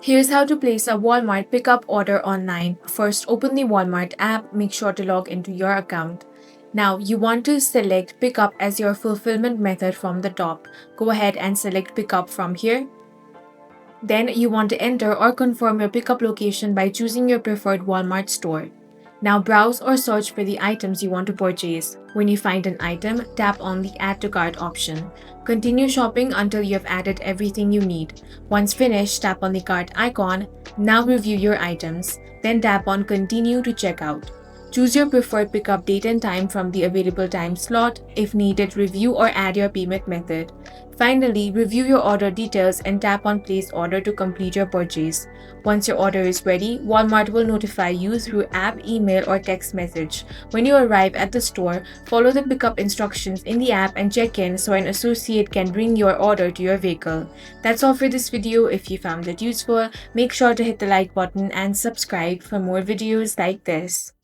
Here's how to place a Walmart pickup order online. First, open the Walmart app. Make sure to log into your account. Now, you want to select pickup as your fulfillment method from the top. Go ahead and select pickup from here. Then, you want to enter or confirm your pickup location by choosing your preferred Walmart store. Now, browse or search for the items you want to purchase. When you find an item, tap on the Add to Cart option. Continue shopping until you have added everything you need. Once finished, tap on the cart icon. Now review your items. Then tap on Continue to check out. Choose your preferred pickup date and time from the available time slot. If needed, review or add your payment method. Finally, review your order details and tap on Place Order to complete your purchase. Once your order is ready, Walmart will notify you through app, email, or text message. When you arrive at the store, follow the pickup instructions in the app and check in so an associate can bring your order to your vehicle. That's all for this video. If you found it useful, make sure to hit the like button and subscribe for more videos like this.